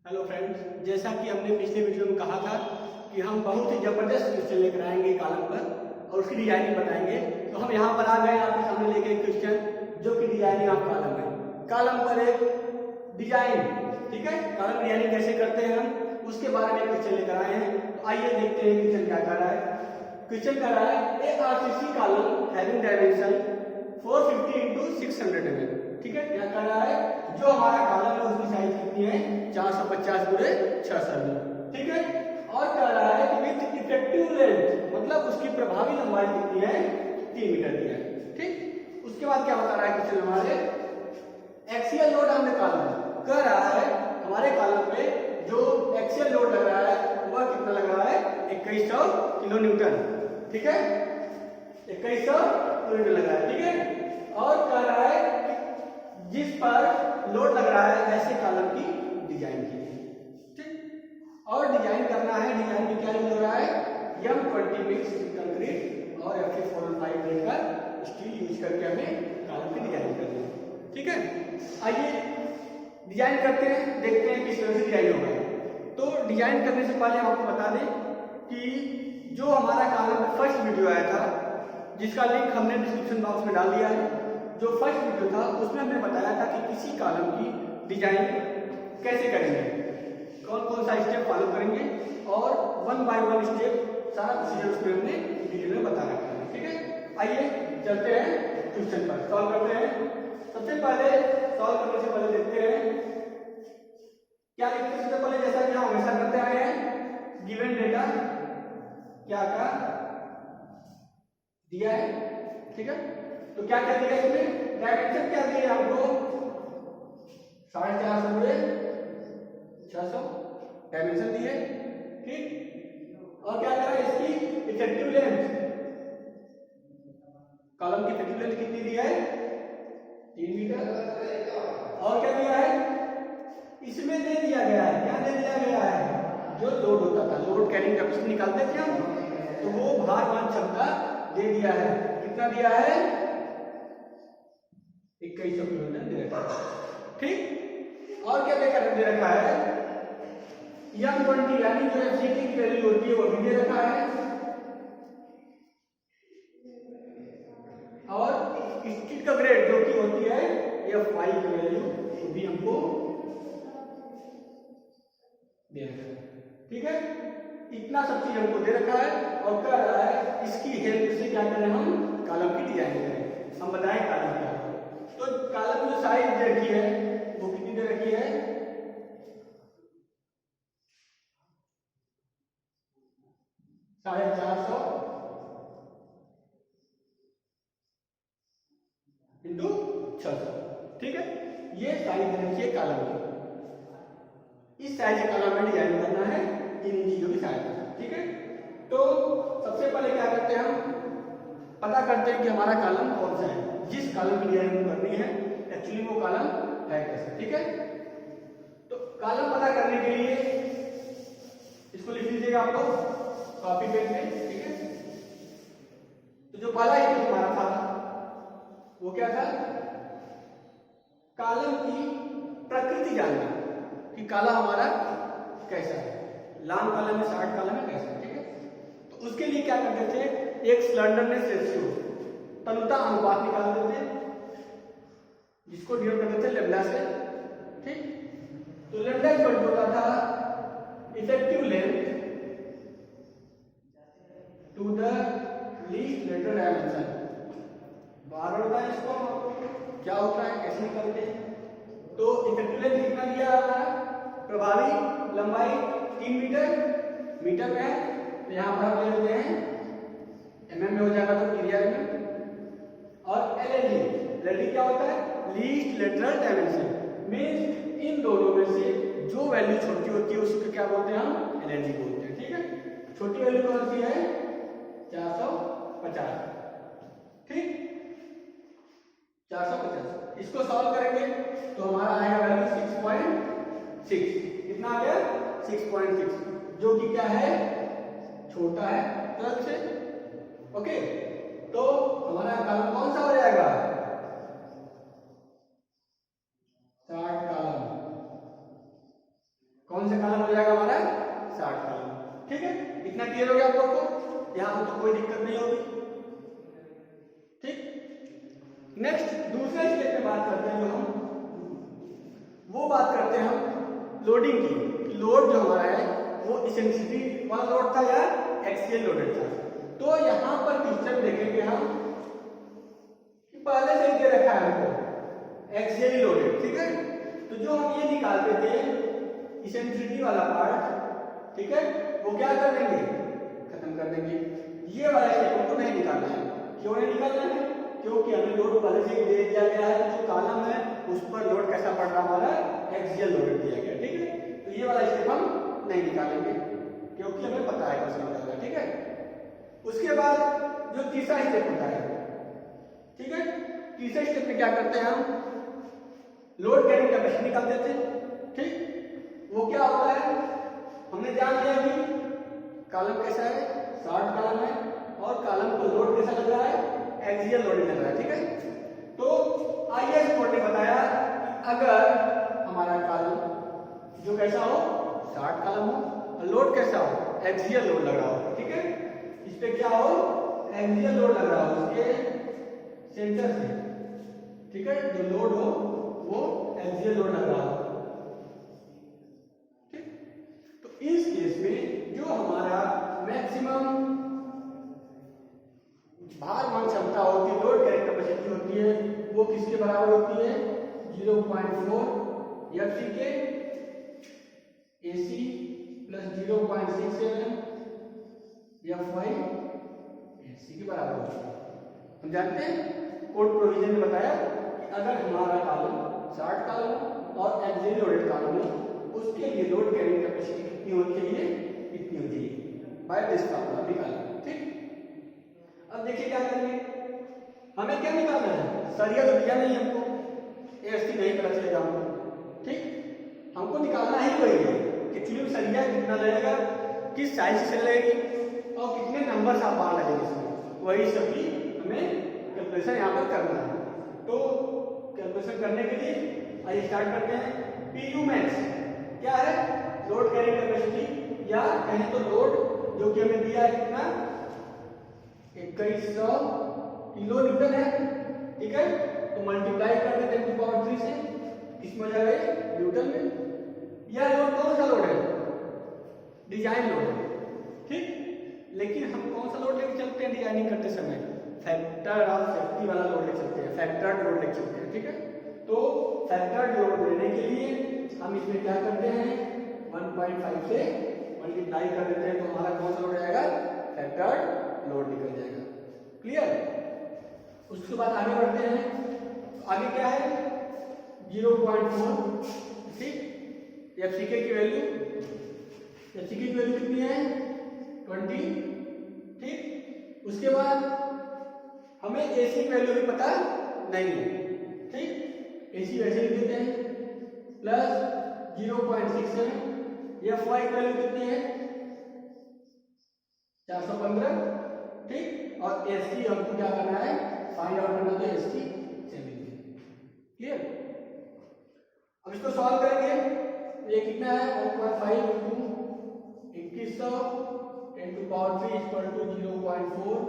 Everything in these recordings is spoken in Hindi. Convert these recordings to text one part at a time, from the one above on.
हेलो फ्रेंड्स, जैसा कि हमने पिछले वीडियो में कहा था कि हम बहुत ही जबरदस्त क्वेश्चन लेकर आएंगे कॉलम पर और उसकी डिजाइनिंग बताएंगे। तो हम यहाँ पर आ गए, आपके सामने लेके एक क्वेश्चन जो कि डिजाइनिंग ऑफ कॉलम है। कॉलम पर एक डिजाइन, ठीक है, कॉलम डिजाइनिंग कैसे करते हैं हम उसके बारे में क्वेश्चन लेकर आए हैं। तो आइए देखते हैं क्वेश्चन क्या कर रहा है। क्वेश्चन कर रहा है एक RCC column having dimension 450 into 600 mm, ठीक है। क्या कर रहा है, जो हमारा कॉलम है उसकी साइज कितनी है 450 गुणे 600 में, ठीक है। और कह रहा है कि विथ इफेक्टिव लेंथ, मतलब उसकी प्रभावी लंबाई कितनी है 3 मीटर की है, ठीक। उसके बाद क्या बता रहा है क्वेश्चन हमारे, axial load on the column, कह रहा है हमारे कॉलम पे जो एक्सियल लोड लग रहा है वह कितना लग रहा है 2100 किलो न्यूटन, ठीक है, 2100 किलो न्यूटन लग रहा है, ठीक है। और कह रहा है जिस पर लोड लग रहा है ऐसे कॉलम की डिजाइन कीजिए, ठीक। और डिजाइन करना है, डिजाइन में क्या यूज हो रहा है M20 मिक्स कंक्रीट और Fe415 ग्रेड का स्टील यूज करके हमें कॉलम की डिजाइन करनी है, ठीक है। आइए डिजाइन करते हैं, देखते हैं किस तरह से डिजाइन होगा। तो डिजाइन करने से पहले आपको बता दें कि जो हमारा कॉलम का फर्स्ट वीडियो आया था जिसका लिंक हमने डिस्क्रिप्शन बॉक्स में डाल दिया है, जो फर्स्ट वीडियो था उसमें हमने बताया था कि किसी कॉलम की डिजाइन कैसे करेंगे, कौन कौन सा स्टेप फॉलो करेंगे और 1 बाय 1 स्टेप सारा प्रोसीजर उसमें हमने वीडियो में बता रखा है, ठीक है। आइए चलते हैं क्वेश्चन पर, सॉल्व करते हैं। सबसे पहले सॉल्व करने से पहले देखते हैं क्या लिखते हैं। सबसे पहले जैसा कि हम हमेशा करते आए हैं, गिवन डेटा क्या का दिया है, ठीक है। तो क्या क्या दिया इसमें, डायमेंशन क्या दिए हमको 450 गुणे 600 डायमेंशन दिए, ठीक। और क्या करा इसकी इफेक्टिव लेंथ, कॉलम की इफेक्टिव लेंथ कितनी दी है 3 मीटर। और क्या दिया है इसमें दे दिया गया है, क्या दे दिया गया है जो लोड होता था, लोड कैरिंग कैपेसिटी निकालते थे हम, तो वो भार वहन क्षमता दे दिया है। कितना दिया है 2100 किलोमीटर दे रखा है, ठीक। और क्या दे रखा है M20 यानी जो एफसीटी की वैल्यू होती है वो भी दे रखा है, और स्टील का ग्रेड जो की होती है F5 की वैल्यू वो भी हमको दे रखा है, ठीक है। इतना सब चीज हमको दे रखा है और कह रहा है इसकी हेल्प से क्या करें हम कॉलम की डिजाइन करें। हम बताएं कॉलम क्या, तो कॉलम जो साइज दे रखी है वो कितनी दे रखी है 450 इंटू 600, ठीक है। ये साइज दे रखी है कॉलम की, इस साइज के कॉलम में डिजाइन करना है इन चीजों की सहायता से, ठीक है। तो सबसे पहले क्या करते हैं हम पता करते हैं कि हमारा कॉलम कौन सा है, जिस कॉलम की डिजाइन करनी है एक्चुअली वो कॉलम है कैसा, ठीक है। तो कॉलम पता करने के लिए इसको लिख लीजिएगा आप लोग कॉपी पेन में, ठीक है। तो जो पहला एक हमारा था वो क्या था, कॉलम की प्रकृति जानना कि कॉलम हमारा कैसा है, लॉन्ग कॉलम है शॉर्ट कॉलम है कैसा, ठीक है। तो उसके लिए क्या करते थे, एक स्लेंडरनेस रेशियो तनुता अनुपात निकाल देते जिसको डिनोट करते थे लैम्डा से, ठीक। तो लैम्डा इक्वल टू होता था effective length to the least lateral dimension, बार होता है इसको क्या होता है कैसे निकालते हैं। तो इफेक्टिव लेंथ कितना दिया है, प्रभावी लंबाई 3 मीटर, मीटर में है तो यहाँ पर हम ले लेते हैं mm में हो जाएगा तो एरिया में। और एलएलडी क्या होता है लीस्ट लेटरल डायमेंशन, मींस इन दोनों में से जो वैल्यू छोटी होती है उसको क्या बोलते हैं हम एलएलडी बोलते हैं, ठीक है। छोटी वैल्यू कौन सी है 450, ठीक 450। इसको सॉल्व करेंगे तो हमारा आएगा वैल्यू 6.6, कितना आ गया 6.6, जो कि क्या है छोटा है 12 से, ओके। तो हमारा कॉलम कौन सा हो जाएगा 60 कॉलम, कौन ठीक है, इतना क्लियर हो गया आप लोग को, यहाँ तो कोई दिक्कत नहीं होगी। ठीक, नेक्स्ट दूसरे स्टेप में बात करते हैं जो हम, वो बात करते हैं हम लोडिंग की। लोड जो हमारा है वो इसेंट्रिसिटी वाला लोड था या एक्सियल लोडेड था। तो यहाँ पर क्वेश्चन देखेंगे हम कि पहले से दे रखा है हमको एक्सियली लोडेड, ठीक है। तो जो हम ये निकालते थे इसेंट्रिसिटी वाला पार्ट, ठीक है, वो क्या कर देंगे, खत्म कर देंगे। ये वाला स्टेप हमको नहीं निकालना है। क्यों नहीं निकालना है? क्योंकि हमें लोड पहले से दे दिया गया है, जो कॉलम है उस पर लोड कैसा पड़ रहा हमारा, एक्सियल लोड दिया गया, ठीक है। तो ये वाला स्टेप हम नहीं निकालेंगे क्योंकि हमें पता है कैसे निकालना है, ठीक है। उसके बाद जो तीसरा स्टेप होता है, ठीक है, तीसरे स्टेप में क्या करते हैं हम, लोड कैरिंग कैपेसिटी निकाल देते हैं, ठीक। वो क्या होता है, हमने जान लिया कि कॉलम कैसा है, शॉर्ट कॉलम है और कॉलम को लोड कैसा लग रहा है, एक्सियल लोडिंग लग रहा है, ठीक है। तो आईएएस कोड ने बताया कि अगर हमारा कॉलम जो कैसा हो, शॉर्ट कॉलम हो और लोड कैसा हो, एक्सियल लोड लग रहा हो, ठीक है। इस पे क्या हो, एक्सियल लोड लग रहा हो उसके सेंटर से, ठीक है, जो लोड हो वो एक्सियल लोड लग रहा हो, ठीक। तो इस केस में जो हमारा मैक्सिमम भार वहन क्षमता होती है, लोड कैरिंग कैपेसिटी होती है, वो किसके बराबर होती है, 0.4 एफसी के एसी प्लस 0.67 एफवाई एसी के बराबर होती है। हम जानते हैं कोड प्रोविजन ने बताया कि अगर हमारा कॉलम शॉर्ट कॉलम और एक्सियल लोडेड कॉलम है, उसके लिए लोड कैरिंग कैपेसिटी कितनी होनी चाहिए, कितनी होनी चाहिए, बाय दिस फॉर्मूला निकालें, ठीक। अब देखिए क्या करेंगे, हमें क्या निकालना है, सरिया तो दिया नहीं हमको, एएसटी नहीं पता चलेगा हमको, ठीक। हमको निकालना ही वही है कि ट्यूब सरिया कितना लगेगा, किस साइज से लगेगी और कितने नंबर ऑफ बार लगेंगे इसमें, वही सभी हमें कैलकुलेशन यहाँ पर करना है। तो कैलकुलेशन करने के लिए आइए स्टार्ट करते हैं। पीयू मैक्स क्या है, लोड कैरिंग कैपेसिटी या कहें तो लोड जो कि हमें दिया है कितना, 2100 किलो न्यूटन है, ठीक है। तो मल्टीप्लाई कर देते हैं 10⁻³ से, इसमें हो जाएगा न्यूटन में। यह लोड कौन सा लोड है, डिजाइन लोड है, ठीक। लेकिन हम कौन सा लोड लेके चलते हैं डिजाइनिंग करते समय, फैक्टर ऑफ सेफ्टी वाला लोड लेके चलते हैं, फैक्टर्ड लोड लेके चलते हैं, ठीक है। तो फैक्टर्ड लोड लेने के लिए हम इसमें क्या करते हैं, 1.5 से मल्टीप्लाई कर देते हैं, तो हमारा कौन सा लोड आएगा, फैक्टर्ड लोड निकल जाएगा, क्लियर। उसके बाद आगे बढ़ते हैं, आगे क्या है 0.4, ठीक। एफसीके की वैल्यू, एफसीके की वैल्यू कितनी है 20, ठीक। उसके बाद हमें एसी की वैल्यू भी पता नहीं है, ठीक। एसी वैसे लिख देते हैं प्लस 0.67, एफवाई की वैल्यू कितनी है 415, ठीक। और एसटी हमको क्या करना है, फाइंड आउट करना, तो एसटी क्लियर। अब इसको सॉल्व करेंगे, ये कितना है 1.5 इंटू 2100 10⁻³ इक्वल टू 0.4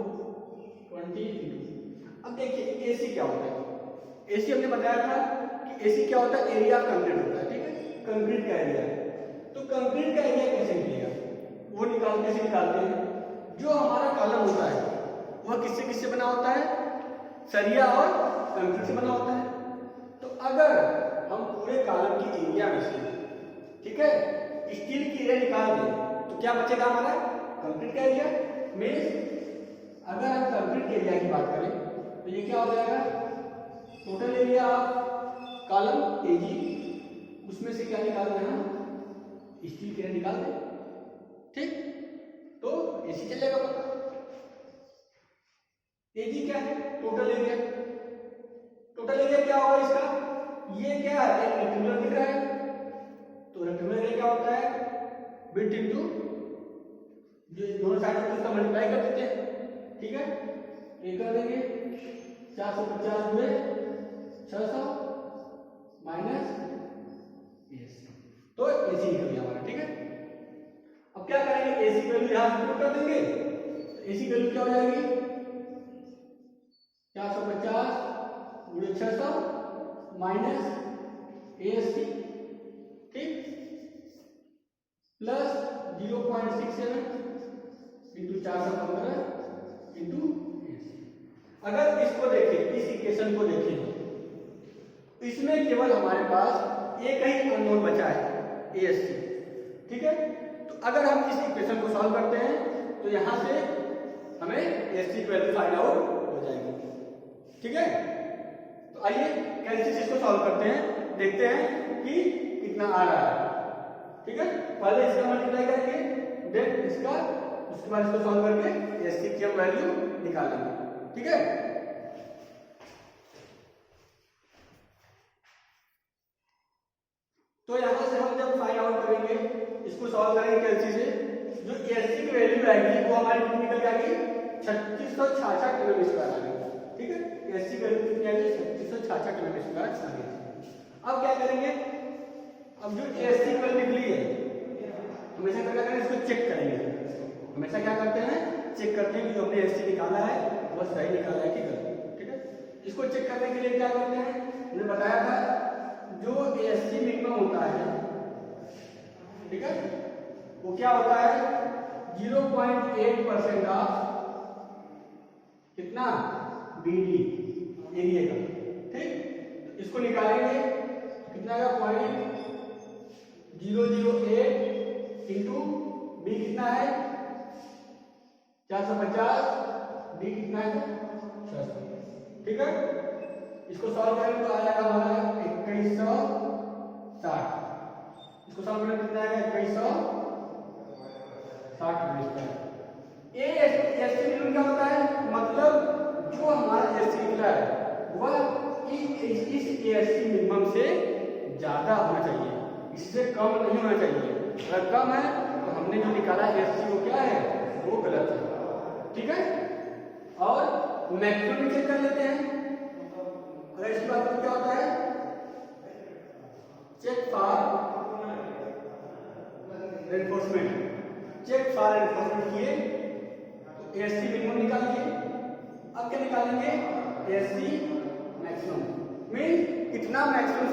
20 इंटू। अब देखिए एसी क्या होता है, एसी हमने बताया था कि एसी क्या होता है, एरिया ऑफ कंक्रीट होता है, ठीक है, कंक्रीट का एरिया। तो कंक्रीट का एरिया कैसे मिलेगा, वो कैसे निकालते हैं, जो हमारा कॉलम होता है वह किससे किससे बना होता है, सरिया और कंक्रीट से बना होता है। तो अगर हम पूरे कॉलम की एरिया में से, ठीक है, स्टील की एरिया निकाल दें तो क्या बचेगा हमारा, कंक्रीट का एरिया। मीन्स अगर हम कंक्रीट के एरिया की बात करें तो ये क्या हो जाएगा, टोटल एरिया ऑफ कॉलम एजी, उसमें से क्या निकाल देना, स्टील की एरिया निकाल दें, ठीक। तो एसी चलेगा पता, एजी क्या है, टोटल एरिया। टोटल एरिया क्या होगा इसका, ये क्या है, एक रेक्टेंगुलर दिख रहा है, तो रेक्टेंगुलर एरिया क्या होता है, विड्थ इनटू जो दोनों साइड में उसका मल्टीप्लाई कर देते हैं, ठीक है। ये कर देंगे 450 में 600 माइनस एसी, तो एसी निकल गया हमारा, ठीक है। अब क्या करेंगे, एसी की वैल्यू यहाँ पुट कर देंगे। एसी की वैल्यू क्या हो जाएगी, 450 गुणे 600 माइनस एएससी, ठीक, प्लस 0.67 इंटू 415 इंटू। अगर इसको देखें, इस इक्वेशन को देखें, इसमें केवल हमारे पास एक ही अननोन बचा है, एएससी, ठीक है। तो अगर हम इस इक्वेशन को सॉल्व करते हैं तो यहां से हमें एएससी की वैल्यू फाइंड आउट हो जाएगी, ठीक है। तो आइए कैसे इसको सॉल्व करते हैं, देखते हैं कि कितना आ रहा है, ठीक है। पहले इसका मल्टीप्लाई करेंगे, देन इसका, उसके बाद इसको सॉल्व करके एएससी की हम वैल्यू निकालेंगे, ठीक है। तो यहां से हम जब फाइंड आउट करेंगे, इसको सॉल्व करेंगे कैलसी से, जो एएससी की वैल्यू आएगी वो हमारी कितनी निकल जाएगी, 3666 किलोमीटर स्क्वायर आ गई, ठीक है। एएससी की वैल्यू कितनी आएगी, 3666 किलोमीटर स्क्वायर आ गई। अब क्या करेंगे, अब जो एएससी की वैल्यू निकली है, हमेशा क्या करेंगे, इसको चेक करेंगे। हमेशा क्या करते हैं, चेक करते हैं कि जो हमने एएससी निकाला है वो सही निकाला है कि गलत, ठीक है। इसको चेक करने के लिए क्या करते हैं, हमने बताया था जो एएससी मिनिमम होता है, ठीक है, वो क्या होता है, 0.8% ऑफ कितना, बीडी एरिया का, ठीक। तो इसको निकालेंगे, कितना का 0.008 इंटू बी कितना है 450, बी कितना है 600, ठीक है। इसको सॉल्व करेंगे तो आ जाएगा हमारा 2160, इसको सॉल्व करेंगे कितना आएगा 2160 मिनट। ये एएससी मिनिमम क्या होता है, मतलब जो हमारा एएससी निकला है वह इस एएससी मिनिमम से ज्यादा होना चाहिए, इससे कम नहीं होना चाहिए। अगर कम है तो हमने जो निकाला एएससी वो क्या है, वो गलत है, ठीक है। और मैक्सिमम चेक कर लेते हैं, अगर इसकी बात करें क्या होता है, check for reinforcement, check for reinforcement किए तो एएससी मिनिमम निकालिए। अब क्या निकालेंगे, एएससी मैक्सिमम, मीन कितना मैक्सिमम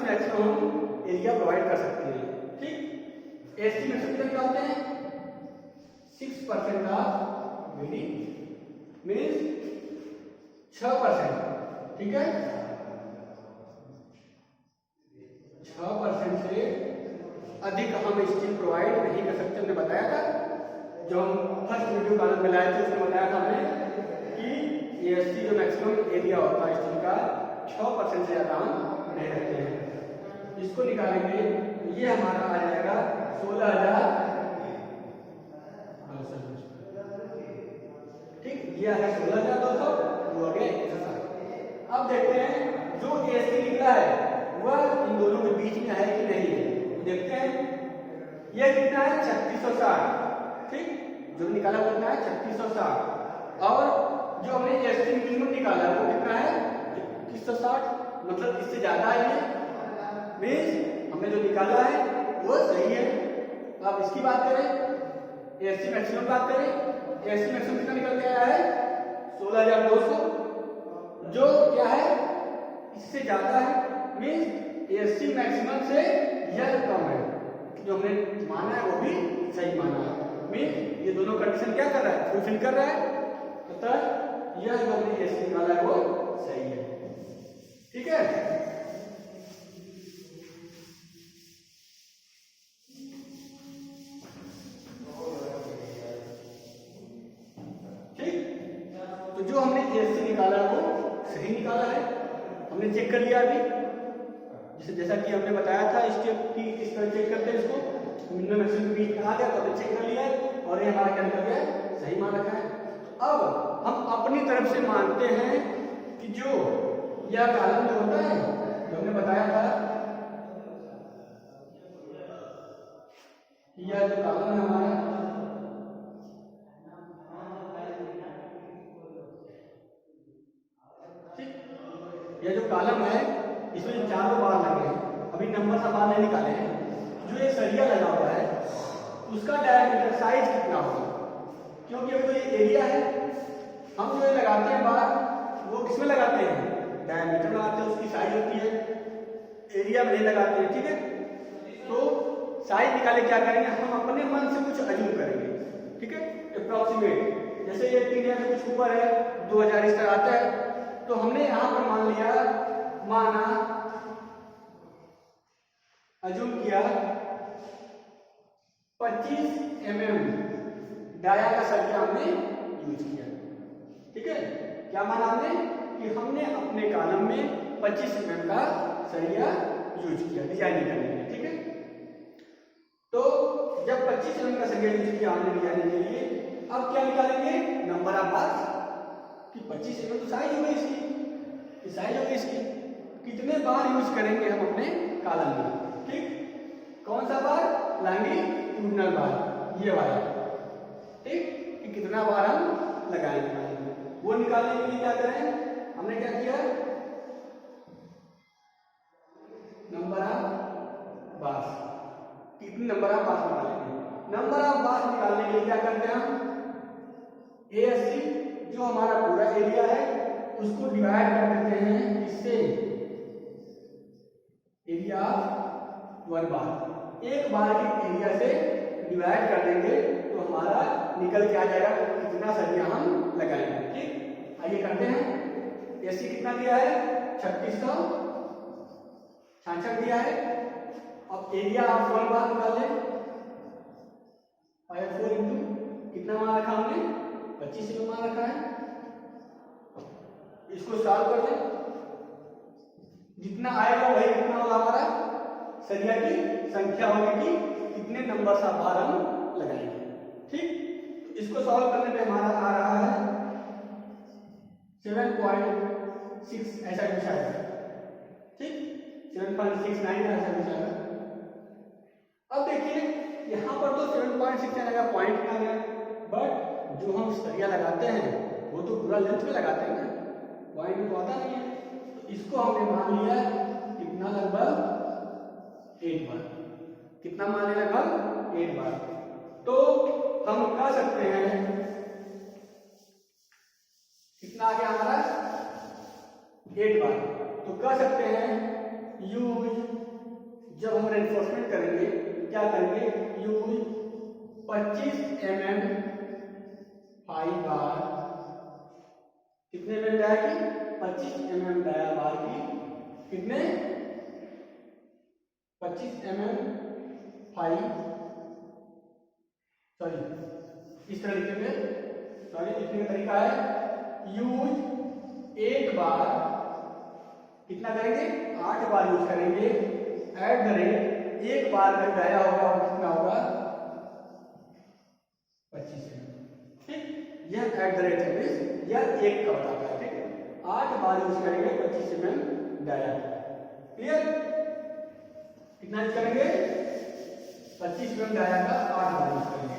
एरिया प्रोवाइड कर सकते हैं, ठीक। एएससी मैक्सिमम कितना निकालते हैं, 6% ऑफ बीडी, मीन 6%, ठीक है। 6% से अधिक हम स्टील प्रोवाइड नहीं कर सकते, हमने बताया था, जो हम फर्स्ट वीडियो कॉलम में लाए थे उसमें बताया था हमने कि एएससी जो मैक्सिमम एरिया होता है स्टील का 6% से ज्यादा हम नहीं रखते हैं। इसको निकालेंगे तो ये हमारा आ जाएगा 16,000, ठीक, ये आ गया 16,200, वो आ गया 160। अब देखते हैं जो एएससी निकला है वह इन दोनों के बीच में है कि नहीं है, देखते हैं। ये कितना है 3660, ठीक, जो निकाला वो कितना है 3660, और जो हमने एएससी मिनिमम निकाला वो कितना है 2160, मतलब इससे ज्यादा है, मींस हमने जो निकाला है वो सही है। अब इसकी बात करें, एएससी मैक्सिमम बात करें, एएससी मैक्सिमम कितना निकल के आया है 16,200, जो क्या है इससे ज्यादा है, मींस एएससी मैक्सिमम से यह कम है, जो हमने माना है वो भी सही माना है, मींस ये दोनों कंडीशन क्या कर रहा है, फुलफिल कर रहा है, अतः यह जो हमने एएससी निकाला है वो सही है, ठीक है। तो जो हमने एएससी निकाला है वो सही निकाला है, हमने चेक कर लिया अभी, जैसा कि हमने बताया था स्टेप की इस तरह चेक करते हैं, इसको मिनिमम मैक्सिमम के बीच में आ गया तो हमने चेक कर लिया है और ये हमारा क्या निकल गया, सही मान रखा है। अब हम अपनी तरफ से मानते हैं कि जो यह कॉलम जो होता है, जो हमने बताया था कि यह जो कॉलम है हमारा, यह जो कॉलम है इसमें चारों बार लगे हैं, अभी नंबर सब बार नहीं निकाले हैं, जो ये सरिया लगा हुआ है उसका डायमीटर साइज कितना होगा। क्योंकि अभी तो ये एरिया है, हम जो लगाते हैं बार वो किसमें लगाते हैं, डायमीटर लगाते हैं, उसकी साइज होती है, एरिया में नहीं लगाते हैं। ठीक है, तो साइज निकाले क्या करेंगे, हम अपने मन से कुछ अज्यूम करेंगे। ठीक है, अप्रोक्सीमेट, जैसे ये 3000 से कुछ ऊपर है, 2000 इस तरह आता है, तो हमने यहां पर मान लिया, माना, अज्यूम किया 25 mm डाया का सरिया हमने यूज किया। ठीक है, क्या माना हमने कि हमने अपने कॉलम में 25 mm का सरिया यूज किया डिजाइनिंग करने में। ठीक है, तो जब 25 mm का सरिया यूज किया हमने डिजाइनिंग के लिए, अब क्या निकालेंगे, नंबर ऑफ बार, कि 25 mm तो साइज होगी इसकी, साइज होगी इसकी, कितने बार यूज करेंगे हम अपने कॉलम में। ठीक, कौन सा बार, लॉन्गिट्यूडिनल बार, ये वाला। ठीक, कि कितना बार हम लगाएंगे, वो निकालने के लिए क्या करें, हमने क्या किया, नंबर ऑफ बार, कितने नंबर ऑफ बार निकालेंगे। नंबर ऑफ बार निकालने के लिए क्या करते हैं हम, ASC जो हमारा पूरा एरिया है उसको डिवाइड कर देते हैं इससे, एरिया ऑफ 1 बार, एक बार के एरिया से डिवाइड कर देंगे तो हमारा निकल के आ जाएगा कितना सरिया हम लगाएंगे। ठीक, आइए करते हैं। ASC कितना दिया है, 3666 दिया है। अब एरिया ऑफ 1 बार निकालें, 4 इंटू कितना मान रखा हमने, 25 mm मान रखा है। इसको सॉल्व कर दें, जितना आएगा वही कितना होगा, हमारा सरिया की संख्या होगी कि कितने नंबर सा बार हम लगाएंगे। ठीक, तो इसको सॉल्व करने पे हमारा आ रहा है 7.6 ऐसा कुछ आएगा। ठीक, 7.69 ऐसा कुछ आएगा। अब देखिए यहाँ पर तो 7.6 आएगा, पॉइंट आ गया, बट जो हम सरिया लगाते हैं वो तो पूरा लेंथ में लगाते हैं ना, पॉइंट में तो आता नहीं है। तो इसको हमने मान लिया कितना, लगभग 8 बार, कितना मान लिया, लगभग 8 बार। तो हम कह सकते हैं कितना आ गया हमारा, 8 बार। तो कह सकते हैं यूज, जब हम रेनफोर्समेंट करेंगे क्या करेंगे, यूज 25 mm 5 बार, कितने mm डाया की, 25 mm डाया बार की, कितने, 25 mm 5, सॉरी इस तरह लिखेंगे, सॉरी लिखने का तरीका है, यूज एक बार, कितना करेंगे, 8 बार यूज करेंगे, एट द रेट, एक बार का डाया होगा और कितना होगा, 25 mm। ठीक, यह एट द रेट है, यह एक का बताता है। ठीक, 8 बार यूज करेंगे 25 mm डाया। क्लियर, कितना यूज करेंगे, 25 mm डाया का 8 बार यूज करेंगे।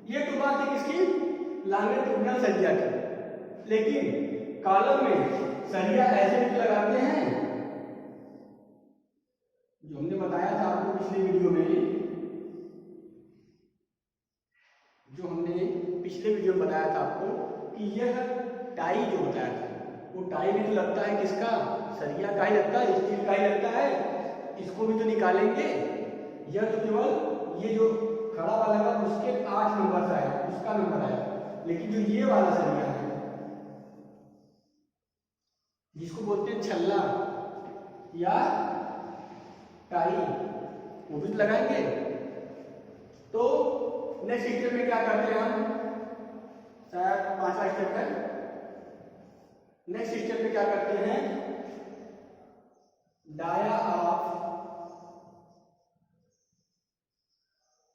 ये तो बात है किसकी, लॉन्गिट्यूडिनल सरिया की। लेकिन कॉलम में सरिया ऐसे भी लगाते हैं, जो हमने बताया था आपको पिछले वीडियो में, जो हमने पिछले वीडियो में बताया था आपको कि यह टाई जो बताया था, वो टाई भी तो लगता है किसका, सरिया का ही लगता है, स्टील का ही लगता है, इसको भी तो निकालेंगे। यह तो केवल ये जो खड़ा वाला का उसके 8 नंबर का है, उसका नंबर है, लेकिन जो ये वाला सरिया है जिसको बोलते हैं छल्ला या टाई, वो भी लगाएंगे। तो नेक्स्ट स्टेप में क्या करते हैं हम, शायद 5वां स्टेप है, नेक्स्ट स्टेप में क्या करते हैं, डाया ऑफ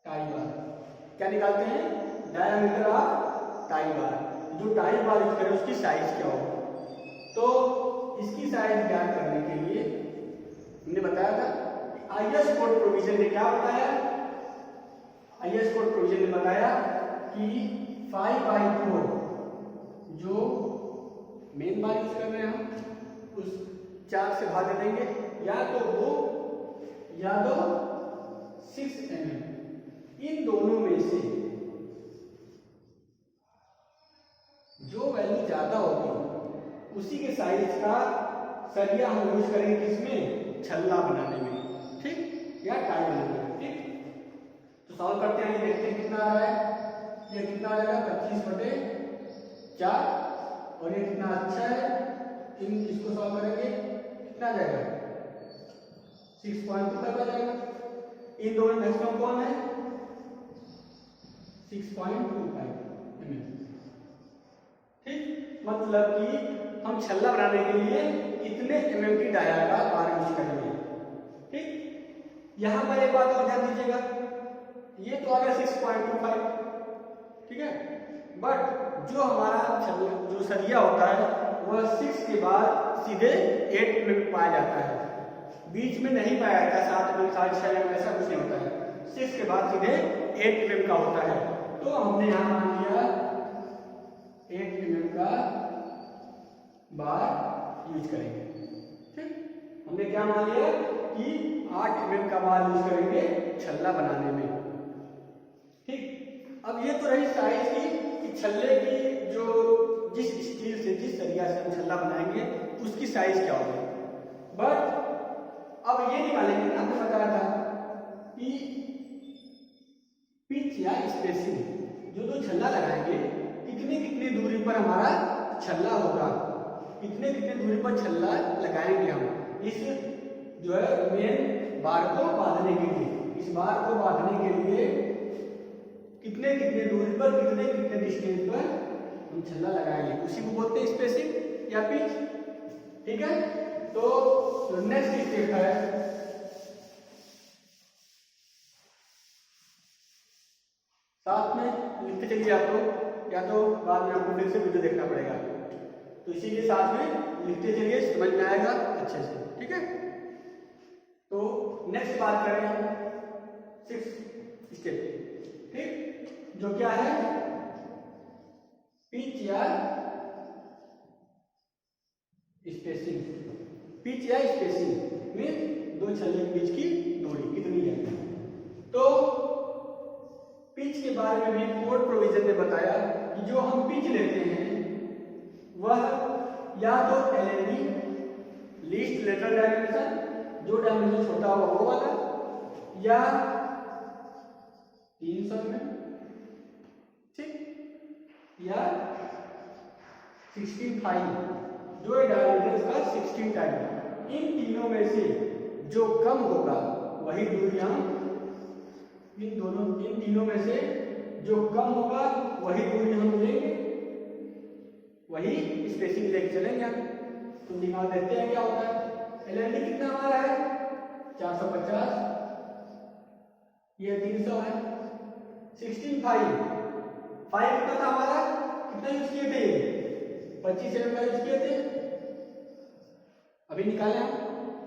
टाई बार, क्या निकालते हैं, डायमीटर ऑफ टाई बार, जो टाई बार यूज करें उसकी साइज क्या हो। तो इसकी साइज ज्ञात करने के लिए हमने बताया था IS कोड प्रोविजन ने क्या बताया, IS कोड प्रोविजन ने बताया कि 5/4 जो मेन बार यूज कर रहे हैं हम उस 4 से भाग देंगे, या तो वो या तो में से जो वैल्यू ज्यादा होगी उसी के साइज का सरिया हम यूज करेंगे किसमें, छल्ला बनाने में, ठीक, या टाई बनाने में, ठीक। तो सॉल्व करते हैं, ये देखते हैं कितना आ रहा है। ये कितना आ जाएगा 25/4, और ये कितना अच्छा है, इसको सॉल्व करेंगे कितना आ जाएगा 6.25 आ जाएगा। इन दोनों मैक्सिमम कौन है 6.25 mm, ठीक। मतलब कि हम छल्ला बनाने के लिए इतने mm की डाया का बार यूज करेंगे, ठीक। यहां पर एक बात और ध्यान दीजिएगा, ये तो आ गया 6.25, ठीक है, बट जो हमारा छल्ला जो सरिया होता है वह 6 के बाद सीधे 8 mm पाया जाता है, बीच में नहीं पाया जाता 7 mm 6.5 mm ऐसा कुछ नहीं होता है, 6 के बाद सीधे 8 mm का होता है। तो हमने यहां मान लिया 8 mm का बार यूज करेंगे, ठीक। हमने क्या मान लिया कि 8 mm का बार यूज करेंगे छल्ला बनाने में, ठीक। अब ये तो रही साइज की कि छल्ले की जो जिस स्टील से जिस सरिया से हम छल्ला बनाएंगे उसकी साइज क्या होगी, बट अब ये निकालेंगे ना, आपने बताया था कि पिच या स्पेसिंग जो छल्ला लगाएंगे कितनी दूरी पर हमारा छल्ला होगा, कितने दूरी पर छल्ला लगाएंगे हम इस जो है मेन बार को बांधने के लिए, इस बार को बांधने के लिए कितने दूरी पर कितने डिस्टेंस पर हम छल्ला लगाएंगे, उसी को बोलते हैं स्पेसिंग या पिच, ठीक है। तो नेक्स्ट स्टेप है साथ में लिखते चलिए आप लोग, या तो बाद में आपको फिर से वीडियो देखना पड़ेगा, तो इसीलिए साथ में लिखते चलिए, समझ में आएगा अच्छे से, ठीक है। तो नेक्स्ट बात करें 6th स्टेप, ठीक, जो क्या है पिच या स्पेसिंग, पिच या स्पेसिंग में दो छल्ले के बीच की दूरी कितनी है। तो पिच के बारे में भी कोड प्रोविजन ने बताया कि जो हम पिच लेते हैं वह या तो एलएनडी लीस्ट लेटरल डायमेंशन, जो डायमेंशन छोटा होगा वो वाला, या 300 में, ठीक, या 16.5 जो डायमीटर का 16 टाइम। इन तीनों में से जो कम होगा वही दूरी हम इन तीनों में से जो कम होगा वही दूरी हम लेंगे, वही स्पेसिंग लेके चलेंगे हम। तो निकाल देते हैं क्या होता है। एलएनडी कितना हमारा है 450, ये 300 है, 16.5 कितना था हमारा, कितना यूज किए थे 25 mm का यूज किए थे, अभी निकाले हम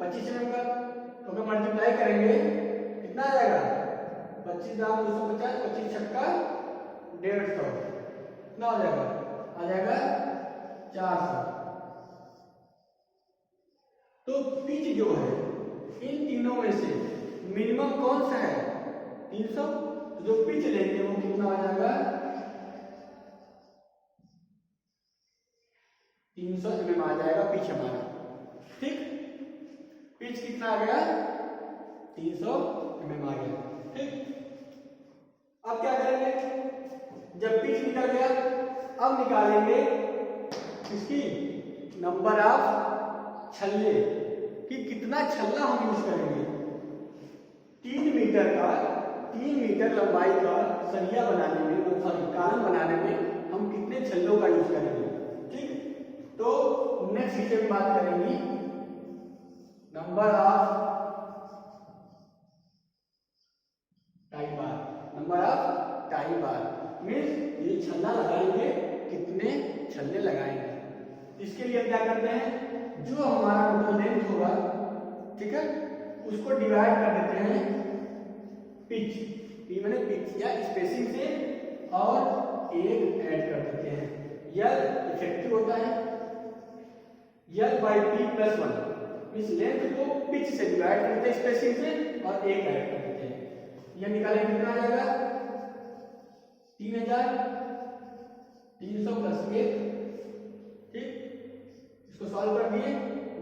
25 mm का, तो अगर मल्टीप्लाई करेंगे कितना आ जाएगा 25 दाम 250, 25 छक्का 150, कितना हो जाएगा, आ जाएगा 400। तो पिच जो है इन तीनों में से मिनिमम कौन सा है 300, तो जो पिच लेंगे वो कितना आ जाएगा 300 mm आ जाएगा पिच हमारा, ठीक। पिच कितना आ गया 300 mm आ गया, ठीक। अब क्या करेंगे, जब पिच निकल गया अब निकालेंगे इसकी नंबर ऑफ छल्ले कि कितना छल्ला हम यूज करेंगे। 3 मीटर लंबाई का सरिया बनाने में, सॉरी कॉलम बनाने में हम कितने छल्लों का यूज करेंगे, ठीक। तो नेक्स्ट स्टेप बात करेंगे number of tie bar means ये छल्ला लगाएंगे कितने छल्ले लगाएंगे। इसके लिए हम क्या करते हैं, जो हमारा टोटल लेंथ होगा, ठीक है, उसको डिवाइड कर देते हैं पिच, मैंने पिच या स्पेसिंग से, और एक ऐड कर देते हैं, यल इफेक्टिव होता है, l by p plus 1 means length को पिच से डिवाइड करते हैं स्पेसिंग से और एक ऐड कर देते हैं। यह निकालें कितना आ जाएगा 3300 प्लस 1, ठीक, इसको सॉल्व कर दिए,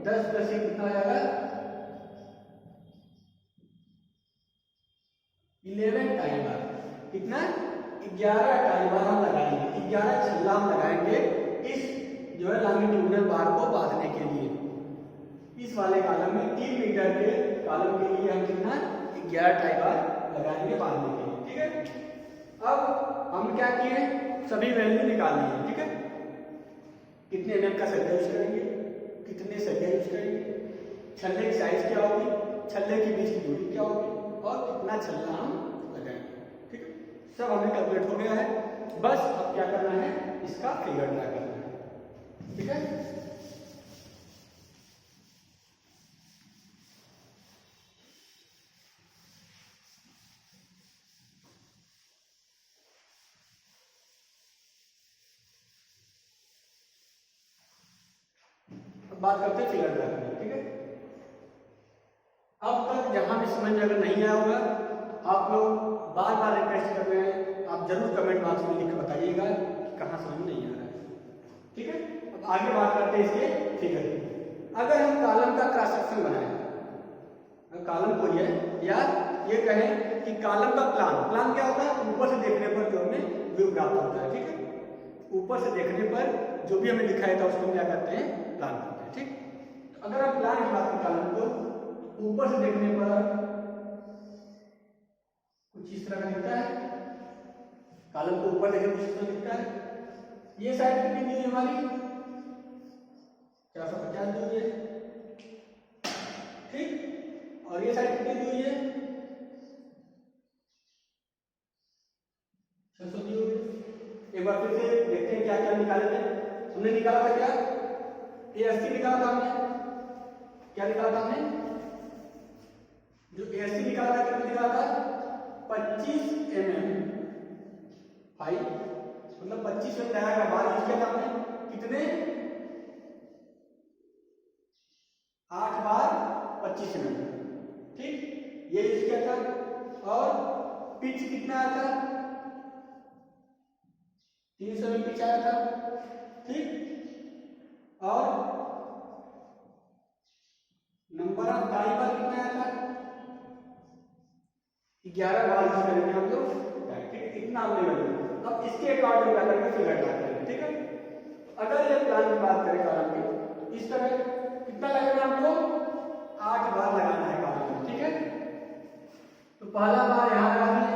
10 प्लस 1 कितना हो जाएगा 11 टाइम बार, कितना 11 टाइम बार हम लगाएंगे, 11 छल्ला हम लगाएंगे इस जो है लॉन्गिट्यूडिनल बार को बांधने के लिए। इस वाले कॉलम में 3 मीटर के कॉलम के लिए हम कितना 11 टाइम बार लगाएंगे बांधने के लिए, ठीक है। अब हम क्या किए, सभी वैल्यू निकाल लिए, ठीक है। कितने एमएम का सरिया यूज करेंगे, कितने सरिया यूज करेंगे, छल्ले की साइज क्या होगी, छल्ले के बीच की दूरी क्या होगी और कितना छल्ला हम लगाएंगे, ठीक है। सब हमें कैलकुलेट हो गया है, बस अब क्या करना है, इसका फिगर ड्रा करना है, ठीक है। बात करते हैं फिगर ड्रा करने, ठीक है। अब तक जहां भी समझ में अगर नहीं आया होगा, आप लोग बार बार रिक्वेस्ट कर रहे हैं, आप जरूर कमेंट बॉक्स में लिख कर बताइएगा कि कहां समझ में नहीं आ रहा है, ठीक है। अब आगे बात करते हैं इसके फिगर की। अगर हम कॉलम का क्रॉस सेक्शन बनाए, कॉलम को या ये कहें कि कॉलम का प्लान क्या होता है, ऊपर से देखने पर जो हमें व्यू प्राप्त होता है, ठीक है। ऊपर से देखने पर जो भी हमें दिखाया था उसको हम क्या करते हैं, प्लान करते हैं, ठीक। तो अगर आप प्लान की बात करें कॉलम को, ऊपर से देखने पर कुछ इस तरह का दिखता है, कॉलम को ऊपर देखने पर कुछ इस तरह दिखता है। ये साइड कितनी दी है हमारी 450 दी हुई है, ठीक, और ये साइड कितनी दी हुई है 600 दी हुई है। एक बार फिर से देखते हैं क्या क्या निकाले थे, हमने निकाला था क्या, ये 80 निकाला था हमने, क्या निकाला था हमने, जो 80 निकाला था कितना निकाला था 25 mm 5, मतलब 25 में दायरा का बार यूज किया था हमने, कितने 8 बार 25 mm, ठीक, ये यूज किया था। और पिच कितना आया था 300 में पिच आया था, ठीक, और नंबर ऑफ डाई बार कितना आया था 11 बार यूज करेंगे हम लोग, ठीक, इतना हमने बना। अब इसके अकॉर्डिंग क्या करेंगे, फिगर ड्रा करेंगे, ठीक है। अगर ये प्लान की बात करें कॉलम की, तो इस तरह कितना लगेगा हमको 8 बार लगाना है कॉलम में, ठीक है। तो पहला बार यहां लगा दिए,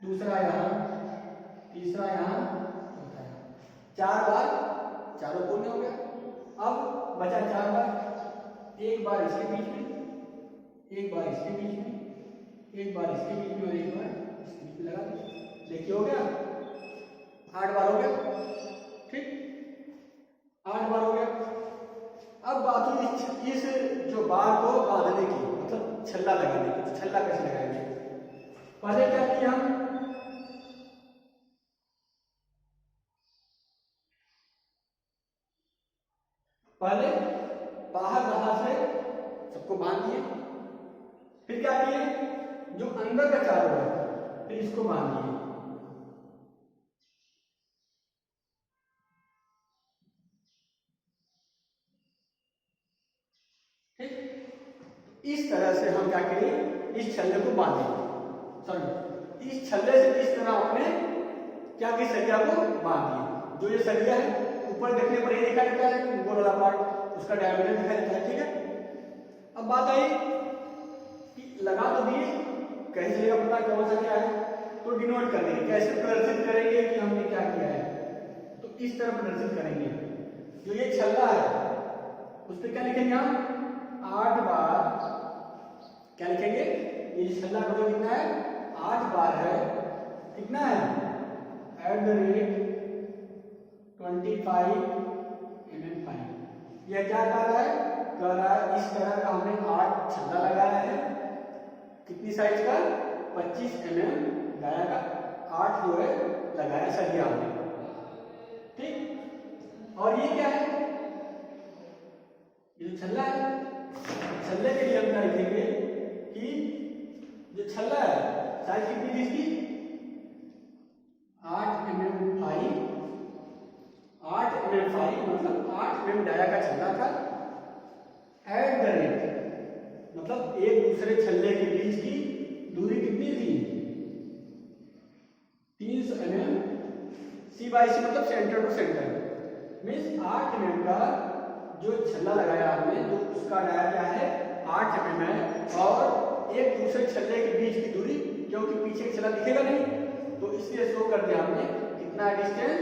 दूसरा यहां, तीसरा यहां, चौथा यहां, 4 बार, चारों कोने हो गया। अब बचा 4 बार, एक बार इसके बीच में, एक बार इसके बीच में, एक बार इसके बीच में और एक बार इसके बीच में लगा दिया, देखिए हो गया 8 बार हो गया, ठीक, 8 बार हो गया। अब बात हुई इस जो बार को बांधने की, मतलब छल्ला लगाने की, तो छल्ला कैसे लगाएंगे, पहले क्या किया हम, पहले बाहर से सबको बांध दिए, फिर क्या किए, जो अंदर का चारों है फिर इसको बांध दिए, ठीक। इस तरह से हम क्या करें, इस छल्ले को बांधेंगे, सॉरी इस छल्ले से इस तरह आपने क्या कि सरिया को बांध दिए। जो ये सरिया है ऊपर देखने पर ये दिखाई देता है, ऊपर वाला पार्ट उसका डायमीटर दिखाई देता है, ठीक है। अब बात आई कि लगा तो दिए, कैसे चलेगा पता कौन सा क्या है, तो डिनोट करने कैसे प्रदर्शित करेंगे कि हमने क्या किया है, तो इस तरह प्रदर्शित करेंगे। जो ये छल्ला है उस पर क्या लिखेंगे हम 8 बार, क्या लिखेंगे, ये छल्ला टोटल कितना है 8 बार है, कितना है @25 mm 5। यह क्या कर रहा है, इस तरह का हमने 8 छल्ला लगाया है, कितनी साइज का 25 mm दायरा का 8 जो है लगाया सरिया हमने, ठीक। और ये क्या है, ये छल्ला है, छल्ले के लिए हम क्या लिखेंगे कि जो छल्ला है साइज कितनी थी इसकी मतलब एक दूसरे छल्ले के बीच की दूरी कितनी थी 300 mm। सी बाई सी मतलब centre to centre, means 8 mm का जो छल्ला लगाया आपने, जो उसका डाया क्या है 8 mm है, और एक दूसरे छल्ले के बीच की दूरी, क्योंकि पीछे छल्ला दिखेगा नहीं तो इसलिए शो कर दिया हमने कितना distance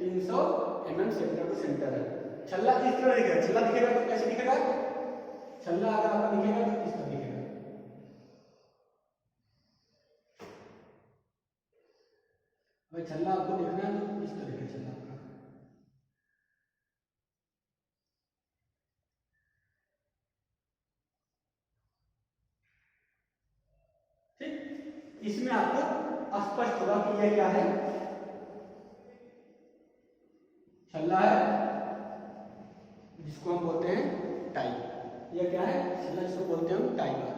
300 mm centre to centre है। छल्ला इस तरह दिखेगा, छल्ला दिखेगा तो कैसे दिखेगा, छल्ला अगर आपका दिखेगा तो इस तरह दिखेगा। भाई छल्ला आपको देखना है तो इस तरह का छल्ला आपका, ठीक। इसमें आपको स्पष्ट होगा कि यह क्या है, छल्ला है जिसको हम बोलते हैं टाई। यह क्या है, छल्ला जिसको बोलते हैं हम टाई बार,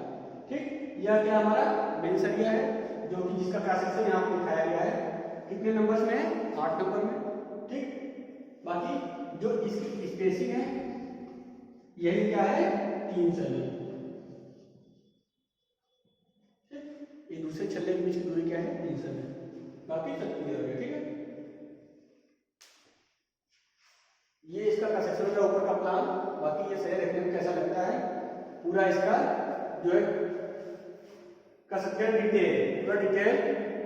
ठीक। यह क्या हमारा मेन सरिया है, जो कि जिसका क्रॉस सेक्शन यहाँ पर दिखाया गया है, कितने नंबर्स में है 8 नंबर में, ठीक। बाकी जो इसकी स्पेसिंग है यही क्या है 3 सरिया, ठीक। एक दूसरे छल्ले के बीच की दूरी क्या है 3 सरिया, बाकी सब क्लियर है, ठीक है। ये इसका कंस्ट्रक्शन का ऊपर का प्लान, बाकी ये सही देखने में कैसा लगता है, पूरा इसका जो है कंस्ट्रक्शन डिटेल, पूरा डिटेल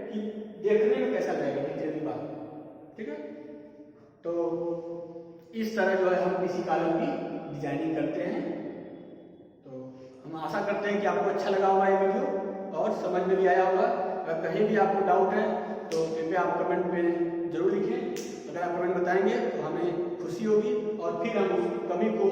कि देखने में कैसा लगेगा डिटेल की बात, ठीक है। तो इस तरह जो है हम किसी कॉलम की डिजाइनिंग करते हैं। तो हम आशा करते हैं कि आपको अच्छा लगा होगा ये वीडियो और समझ में भी आया होगा। अगर कहीं भी आपको डाउट है तो कृपया आप कमेंट में जरूर लिखें। अगर आप कमेंट बताएंगे तो हमें खुशी होगी और फिर हम उस कमी को